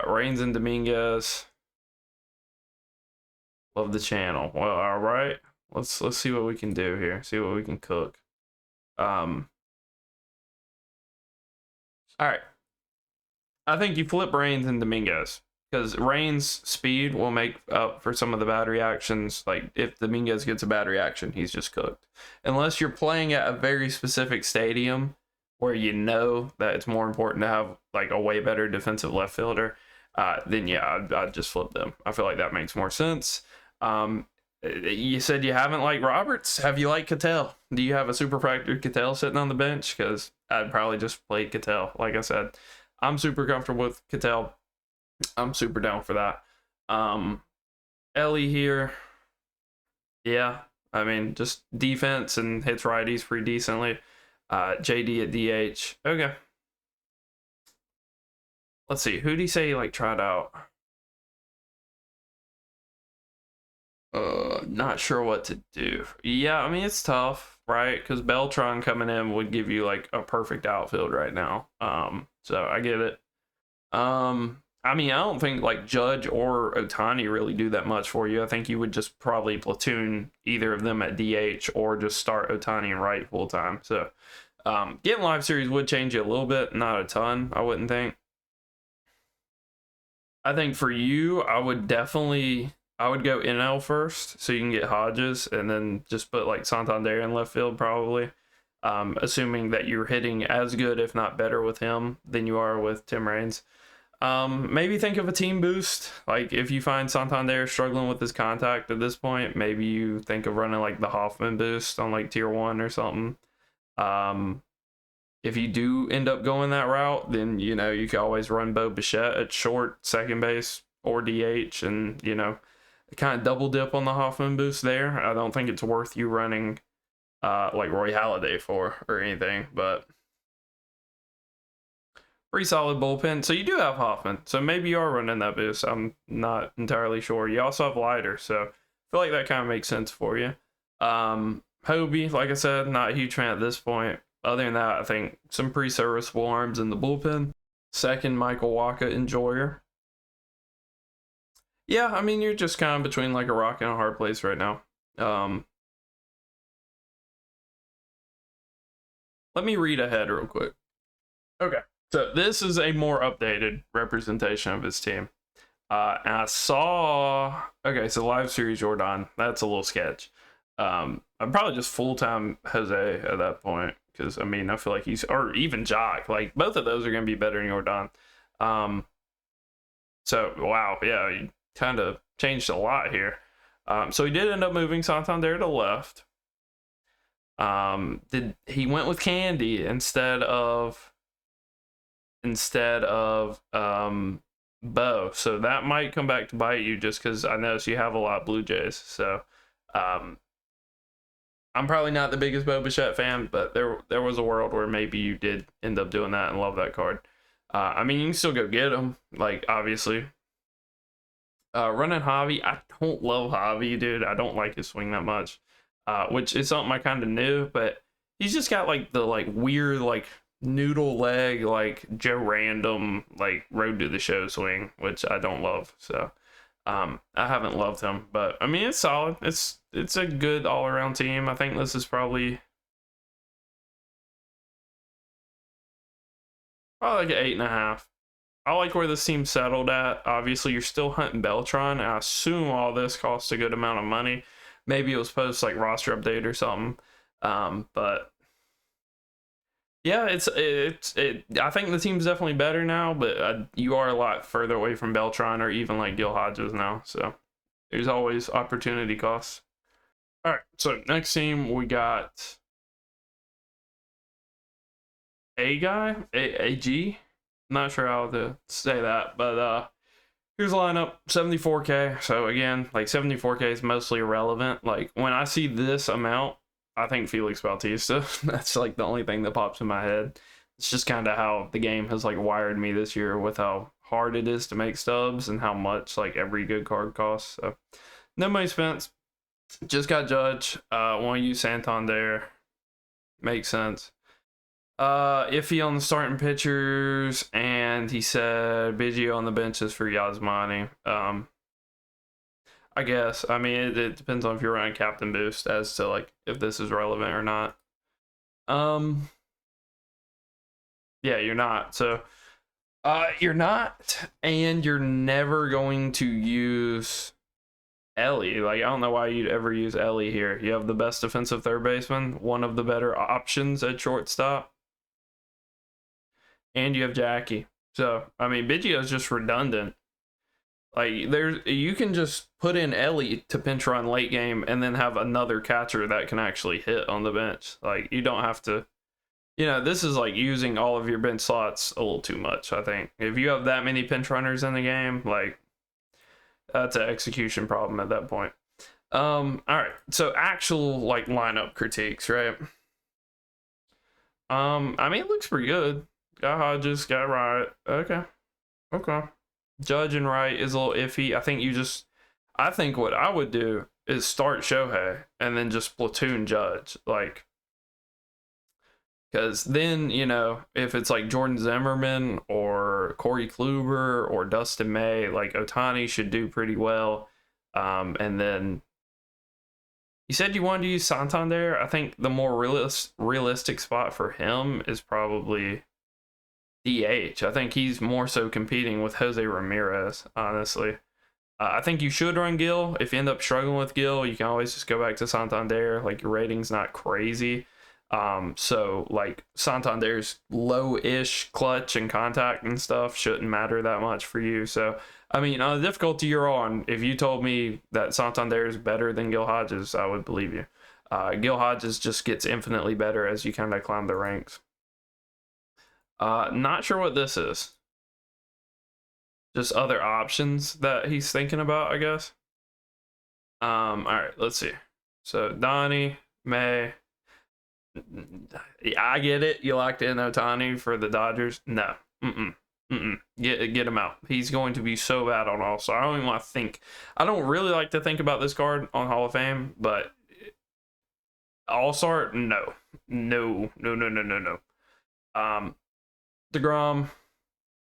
Reigns and Dominguez. Love the channel. Well, all right. Let's see what we can do here. See what we can cook. All right. I think you flip Reigns and Dominguez because Reigns' speed will make up for some of the bad reactions. Like if Dominguez gets a bad reaction, he's just cooked. Unless you're playing at a very specific stadium where you know that it's more important to have like a way better defensive left fielder, then yeah, I'd just flip them. I feel like that makes more sense. You said you haven't liked Roberts. Have you liked Cattell? Do you have a super fractured Cattell sitting on the bench? Because I'd probably just play Cattell. Like I said, I'm super comfortable with Cattell. I'm super down for that. Ellie here. Yeah, I mean, just defense and hits righties pretty decently. JD at DH. Okay. Let's see. Who did he say he like tried out? Not sure what to do. Yeah, I mean it's tough, right? Because Beltron coming in would give you like a perfect outfield right now. So I get it. I mean, I don't think like Judge or Ohtani really do that much for you. I think you would just probably platoon either of them at DH or just start Ohtani and right full time. So getting live series would change you a little bit, not a ton, I wouldn't think. I think for you, I would go NL first so you can get Hodges and then just put like Santander in left field probably. Assuming that you're hitting as good, if not better, with him than you are with Tim Raines. Maybe think of a team boost. Like if you find Santander struggling with his contact at this point, maybe you think of running like the Hoffman boost on like tier 1 or something. If you do end up going that route, then you know you can always run Bo Bichette at short, second base, or DH, and you know kind of double dip on the Hoffman boost there. I don't think it's worth you running like Roy Halladay for or anything, but pretty solid bullpen. So you do have Hoffman, so maybe you are running that boost. I'm not entirely sure. You also have Leiter, so I feel like that kind of makes sense for you. Hobie, like I said, not a huge fan at this point. Other than that, I think some pretty serviceable arms in the bullpen. Second, Michael Wacha, enjoyer. Yeah, I mean, you're just kind of between like a rock and a hard place right now. Let me read ahead real quick. Okay, so this is a more updated representation of his team. And I saw, okay, so live series Jordan, that's a little sketch. I'm probably just full-time Jose at that point, because I mean, I feel like he's, or even Jock, like both of those are going to be better than Jordan. So wow, yeah, he kind of changed a lot here. So he did end up moving Santander to left. He went with Candy instead of Bo, so that might come back to bite you, just because I noticed you have a lot of Blue Jays. So I'm probably not the biggest Bo Bichette fan, but there was a world where maybe you did end up doing that and love that card. I mean, you can still go get him, like, obviously. Running Javi, I don't love Javi, dude. I don't like his swing that much, which is something I kind of knew, but he's just got, like, the, like, weird, like, noodle leg, like, Joe Random, like, road to the show swing, which I don't love, so I haven't loved him, but I mean, it's solid. It's a good all-around team. I think this is probably like an 8.5. I like where this team settled at. Obviously, you're still hunting Beltron. I assume all this costs a good amount of money. Maybe it was post like roster update or something, but yeah, I think the team's definitely better now, but you are a lot further away from Beltron or even like Gil Hodges now, so there's always opportunity costs. All right, so next team we got AG. Not sure how to say that, but here's a lineup, 74K. So again, like 74K is mostly irrelevant. Like when I see this amount, I think Felix Bautista. That's like the only thing that pops in my head. It's just kind of how the game has like wired me this year with how hard it is to make stubs and how much like every good card costs. So no money spent. Just got Judge. Want to use Santander. Makes sense. Iffy on the starting pitchers, and he said Biggio on the benches for Yasmani. I guess. I mean, it depends on if you're running Captain Boost as to like if this is relevant or not. Yeah, you're not. So, you're not, and you're never going to use Ellie. Like, I don't know why you'd ever use Ellie here. You have the best defensive third baseman, one of the better options at shortstop, and you have Jackie. So, I mean, Biggio is just redundant. Like, you can just put in Ellie to pinch run late game and then have another catcher that can actually hit on the bench. Like, you don't have to, this is like using all of your bench slots a little too much, I think. If you have that many pinch runners in the game, like, that's an execution problem at that point. All right, so actual, like, lineup critiques, right? I mean, it looks pretty good. Got Hodges, got Wright. Okay. Judge and Wright is a little iffy. I think what I would do is start Shohei and then just platoon Judge. Like, because then, if it's like Jordan Zimmerman or Corey Kluber or Dustin May, like Ohtani should do pretty well. And then you said you wanted to use Santander. I think the more realistic spot for him is probably DH. I think he's more so competing with Jose Ramirez, honestly. I think you should run Gil. If you end up struggling with Gil, you can always just go back to Santander. Like, your rating's not crazy. So, like, Santander's low-ish clutch and contact and stuff shouldn't matter that much for you. So, I mean, on the difficulty you're on, if you told me that Santander is better than Gil Hodges, I would believe you. Gil Hodges just gets infinitely better as you kind of climb the ranks. Not sure what this is. Just other options that he's thinking about, I guess. All right, let's see. So Donnie, May. I get it. You locked in Otani for the Dodgers. No. Get him out. He's going to be so bad on All-Star. I don't even want to think. I don't really like to think about this card on Hall of Fame, but All-Star, no. DeGrom.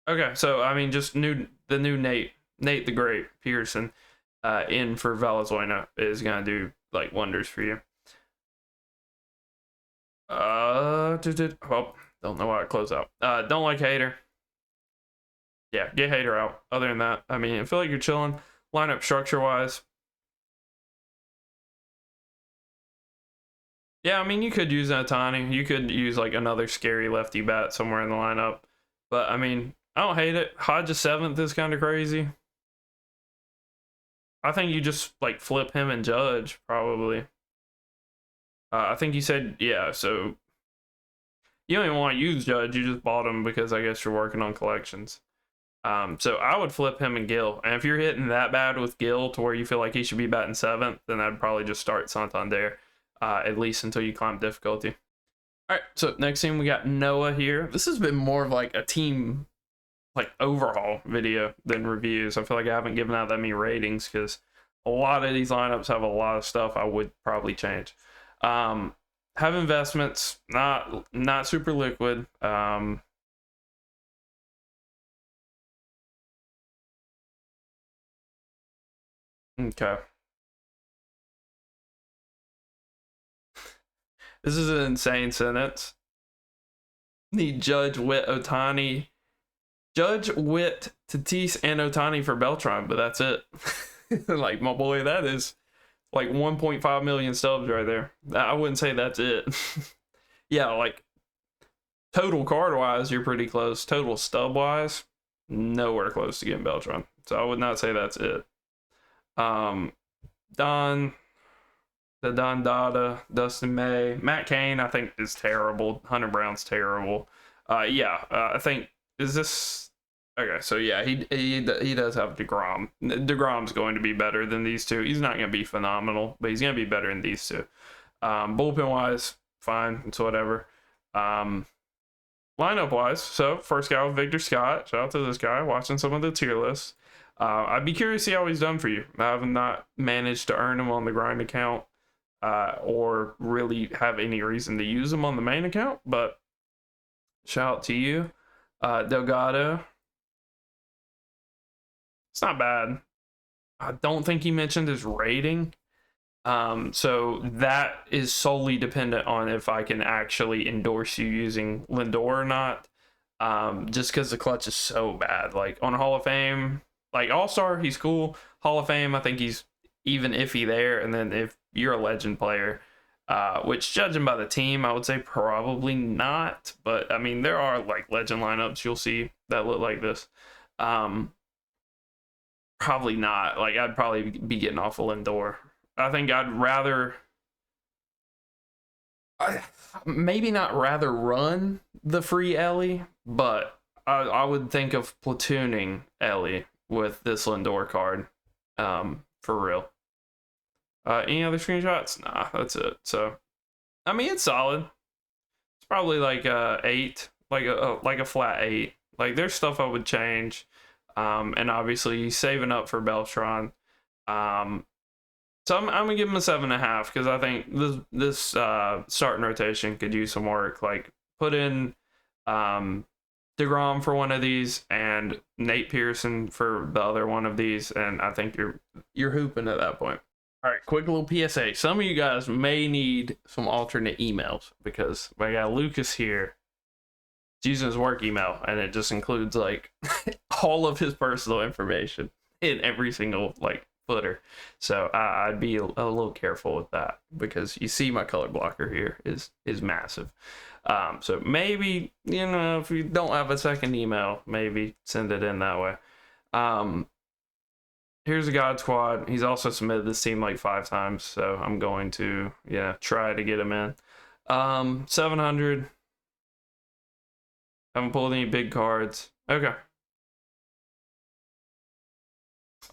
Okay, so I mean, just the new Nate the Great Pearson in for Valenzuela is gonna do like wonders for you. Oh, don't know why I close out. Don't like Hater. Yeah, get Hater out. Other than that, I mean, I feel like you're chilling. Lineup structure wise. Yeah, I mean, you could use Otani. You could use like another scary lefty bat somewhere in the lineup. But I mean, I don't hate it. Hodges 7th is kind of crazy. I think you just like flip him and Judge probably. I think you said, yeah, so you don't even want to use Judge. You just bought him because I guess you're working on collections. So I would flip him and Gill. And if you're hitting that bad with Gill to where you feel like he should be batting 7th, then I'd probably just start Santander, at least until you climb difficulty. All right, so next team we got Noah here. This has been more of like a team like overhaul video than reviews. I feel like I haven't given out that many ratings because a lot of these lineups have a lot of stuff I would probably change. Have investments, not super liquid. Okay. This is an insane sentence. Need Judge, Witt, Otani. Judge, Witt, Tatis, and Otani for Beltran, but that's it. Like, my boy, that is like 1.5 million stubs right there. I wouldn't say that's it. Yeah, like total card wise, you're pretty close. Total stub wise, nowhere close to getting Beltran. So I would not say that's it. Don Dada, Dustin May, Matt Cain, I think is terrible. Hunter Brown's terrible. I think is this okay? So yeah, he does have DeGrom. DeGrom's going to be better than these two. He's not going to be phenomenal, but he's going to be better than these two. Bullpen wise, fine. It's whatever. Lineup wise, so first guy with Victor Scott. Shout out to this guy watching some of the tier lists. I'd be curious to see how he's done for you. I have not managed to earn him on the grind account, or really have any reason to use him on the main account, but shout out to you. Delgado. It's not bad. I don't think he mentioned his rating. So that is solely dependent on if I can actually endorse you using Lindor or not. Just because the clutch is so bad. Like on Hall of Fame, like All-Star, he's cool. Hall of Fame, I think he's even iffy there. And then if you're a legend player, which judging by the team, I would say probably not. But I mean, there are like legend lineups you'll see that look like this. Probably not. Like I'd probably be getting off of Lindor. I think I'd rather, maybe not rather run the free Ellie, but I would think of platooning Ellie with this Lindor card, for real. Any other screenshots? Nah, that's it. So, I mean, it's solid. It's probably like a 8, like a flat 8. Like there's stuff I would change, and obviously saving up for Beltran. So I'm gonna give him a 7.5 because I think this starting rotation could use some work. Like put in DeGrom for one of these and Nate Pearson for the other one of these, and I think you're hooping at that point. All right, quick little PSA. Some of you guys may need some alternate emails because I got Lucas here. He's using his work email, and it just includes like all of his personal information in every single like footer. So I'd be a little careful with that because you see my color blocker here is massive. So maybe, you know, if you don't have a second email, maybe send it in that way. Here's a God Squad. He's also submitted this team like 5 times, so I'm going to try to get him in. 700. Haven't pulled any big cards. Okay.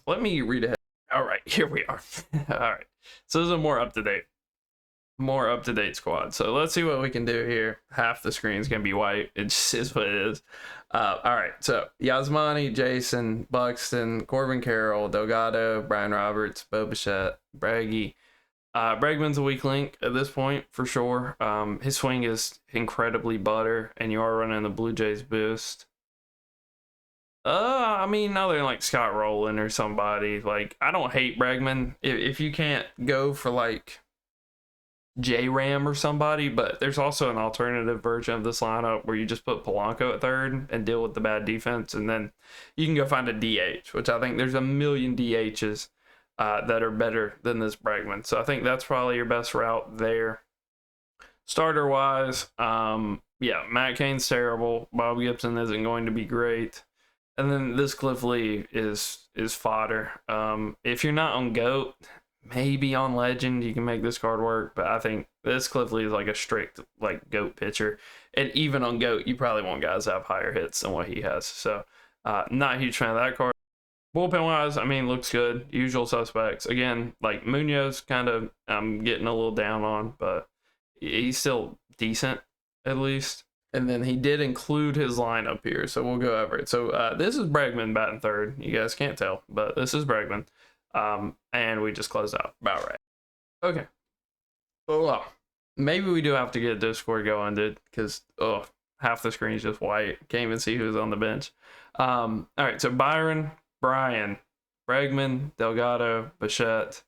Let me read ahead. All right, here we are. All right, so this is a more up to date squad. So let's see what we can do here. Half the screen is gonna be white. It just is what it is. All right, so Yasmani, Jason, Buxton, Corbin Carroll, Delgado, Brian Roberts, Bo Bichette, Braggy. Bregman's a weak link at this point for sure. His swing is incredibly butter, and you are running the Blue Jays boost. I mean, other than like Scott Rowland or somebody, like I don't hate Bregman if you can't go for like J-Ram or somebody, but there's also an alternative version of this lineup where you just put Polanco at third and deal with the bad defense, and then you can go find a DH, which I think there's a million DHs that are better than this Bregman. So I think that's probably your best route there. Starter wise, yeah, Matt Cain's terrible. Bob Gibson isn't going to be great. And then this Cliff Lee is fodder. If you're not on GOAT, maybe on Legend you can make this card work, but I think this Cliff Lee is like a strict like GOAT pitcher. And even on GOAT, you probably want guys to have higher hits than what he has. So not a huge fan of that card. Bullpen wise, I mean, looks good. Usual suspects. Again, like Munoz, kind of, I'm getting a little down on, but he's still decent at least. And then he did include his lineup here, so we'll go over it. So this is Bregman batting third. You guys can't tell, but this is Bregman. And we just closed out about right. Okay. Well, maybe we do have to get Discord going, dude, because half the screen is just white. Can't even see who's on the bench. All right, so Byron, Brian, Bregman, Delgado, Bichette,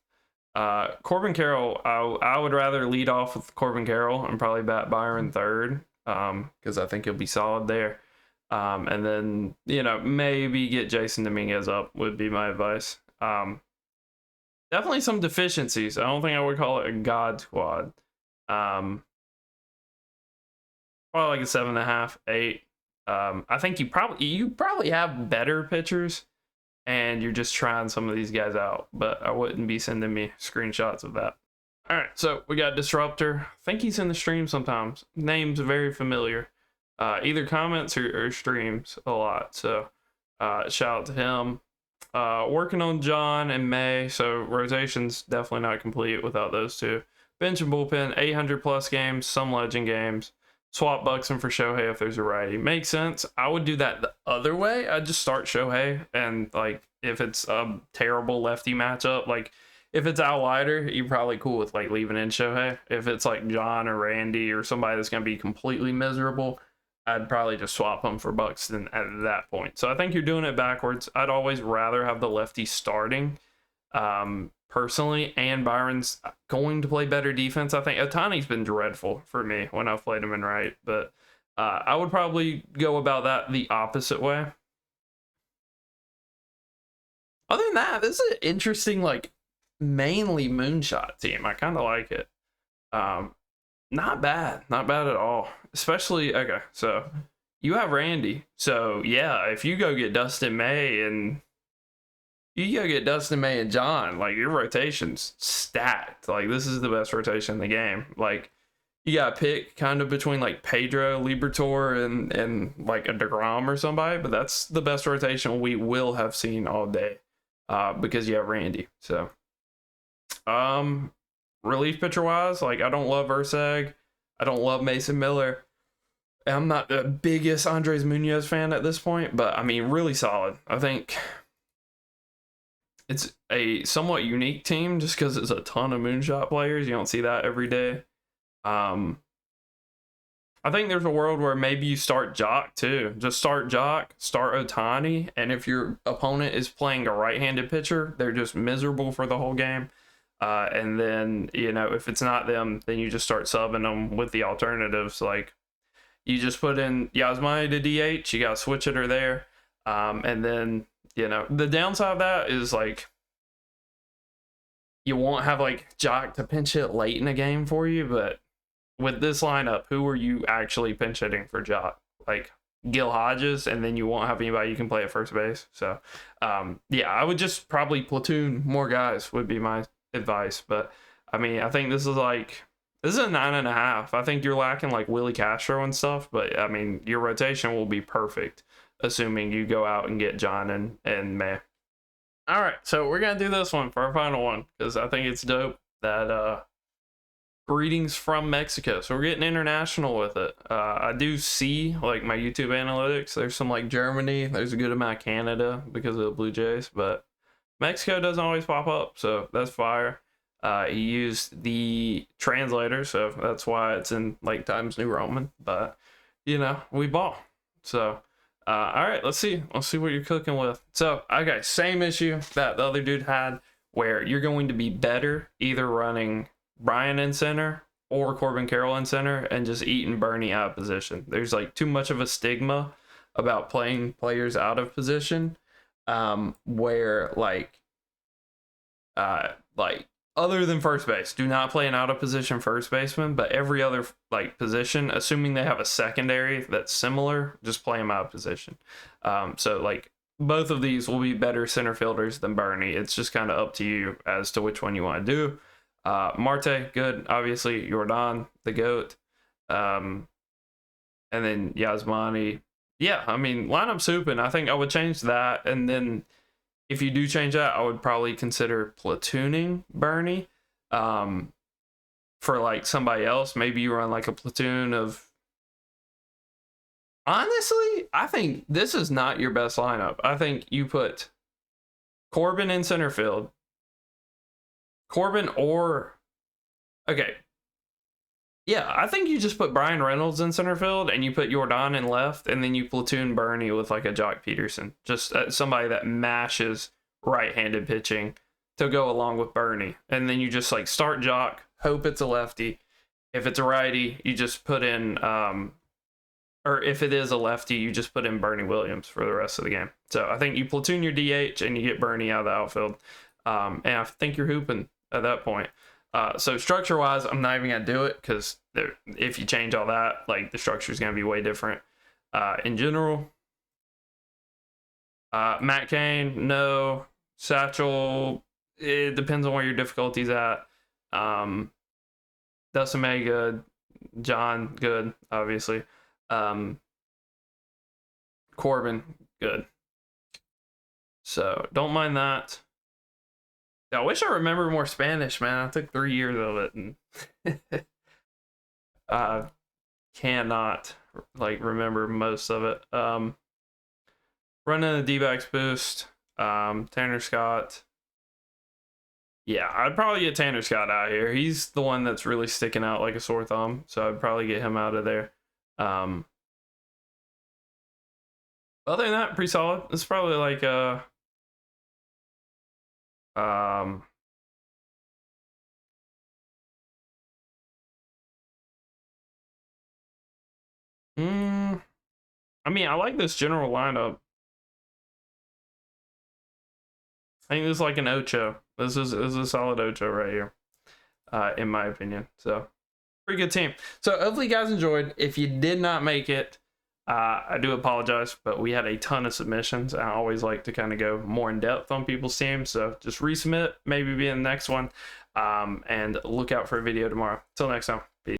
Corbin Carroll. I would rather lead off with Corbin Carroll and probably bat Byron third, because I think he'll be solid there. And then, you know, maybe get Jason Dominguez up would be my advice. Definitely some deficiencies. I don't think I would call it a god squad. Probably like a 7.5, 8. I think you probably have better pitchers, and you're just trying some of these guys out, but I wouldn't be sending me screenshots of that. All right, so we got Disruptor. I think he's in the stream sometimes. Name's very familiar. Either comments or streams a lot, so shout out to him. Working on John and May, so rotation's definitely not complete without those two. Bench and bullpen, 800 plus games, some legend games. Swap Buxton for Shohei if there's a righty. Makes sense. I would do that the other way. I'd just start Shohei, and like if it's a terrible lefty matchup, like if it's Al Leiter, you're probably cool with like leaving in Shohei. If it's like John or Randy or somebody that's gonna be completely miserable, I'd probably just swap them for Buxton at that point. So I think you're doing it backwards. I'd always rather have the lefty starting, personally, and Byron's going to play better defense. I think Otani's been dreadful for me when I've played him in right, but I would probably go about that the opposite way. Other than that, this is an interesting, like, mainly moonshot team. I kind of like it. Not bad at all. Especially, okay, so you have Randy. So yeah, if you go get Dustin May and John, like your rotation's stacked. Like this is the best rotation in the game. Like you got to pick kind of between like Pedro, Liberatore, and like a DeGrom or somebody, but that's the best rotation we will have seen all day, because you have Randy. So, relief pitcher wise, like I don't love Ursag. I don't love Mason Miller. I'm not the biggest Andres Munoz fan at this point, but I mean, really solid. I think it's a somewhat unique team just because it's a ton of moonshot players. You don't see that every day. I think there's a world where maybe you start Jock too. Just start Jock, start Otani, and if your opponent is playing a right-handed pitcher, they're just miserable for the whole game. And then, you know, if it's not them, then you just start subbing them with the alternatives. Like, you just put in Yasmani to DH, you got a switch hitter there. And then, you know, the downside of that is, like, you won't have, like, Jock to pinch hit late in a game for you, but with this lineup, who are you actually pinch hitting for Jock? Like, Gil Hodges, and then you won't have anybody you can play at first base. So, yeah, I would just probably platoon more guys would be my advice. But I mean, I think this is a 9.5. I think you're lacking like Willie Castro and stuff, but I mean, your rotation will be perfect assuming you go out and get John and May. All right, so we're gonna do this one for our final one because I think it's dope. That greetings from Mexico. So we're getting international with it. I do see like my YouTube analytics. There's some like Germany. There's a good amount of Canada because of the Blue Jays, but Mexico doesn't always pop up. So that's fire. He used the translator, so that's why it's in like Times New Roman. But you know, we ball. So all right, let's see what you're cooking with. So okay, same issue that the other dude had, where you're going to be better either running Brian in center or Corbin Carroll in center and just eating Bernie out of position. There's like too much of a stigma about playing players out of position, where like other than first base, do not play an out of position first baseman, but every other like position, assuming they have a secondary that's similar, just play them out of position. So like both of these will be better center fielders than Bernie. It's just kind of up to you as to which one you want to do. Marte, good. Obviously, Jeron, the GOAT. And then Yasmani. Yeah, I mean, lineup soup, and I think I would change that. And then if you do change that, I would probably consider platooning Bernie for like somebody else. Maybe you run like a platoon of... Honestly, I think this is not your best lineup. I think you put Corbin in center field. Corbin or... Okay. Yeah, I think you just put Brian Reynolds in center field and you put Jordan in left, and then you platoon Bernie with like a Jock Peterson. Just somebody that mashes right-handed pitching to go along with Bernie. And then you just like start Jock, hope it's a lefty. If it's a righty, you just put in... or if it is a lefty, you just put in Bernie Williams for the rest of the game. So I think you platoon your DH and you get Bernie out of the outfield. And I think you're hooping at that point. So structure-wise, I'm not even going to do it because if you change all that, like the structure is going to be way different. In general, Matt Cain, no. Satchel, it depends on where your difficulty's at. Dustin, good. John, good, obviously. Corbin, good. So don't mind that. I wish I remember more Spanish, man. I took 3 years of it and cannot like remember most of it. Running the D-backs boost. Tanner Scott. Yeah, I'd probably get Tanner Scott out here. He's the one that's really sticking out like a sore thumb, so I'd probably get him out of there. Other than that, pretty solid. It's probably like I mean, I like this general lineup. I think this is like an Ocho. This is a solid Ocho right here, in my opinion. So, pretty good team. So, hopefully you guys enjoyed. If you did not make it, I do apologize, but we had a ton of submissions. I always like to kind of go more in depth on people's teams. So, just resubmit, maybe be in the next one, and look out for a video tomorrow. Till next time. Peace.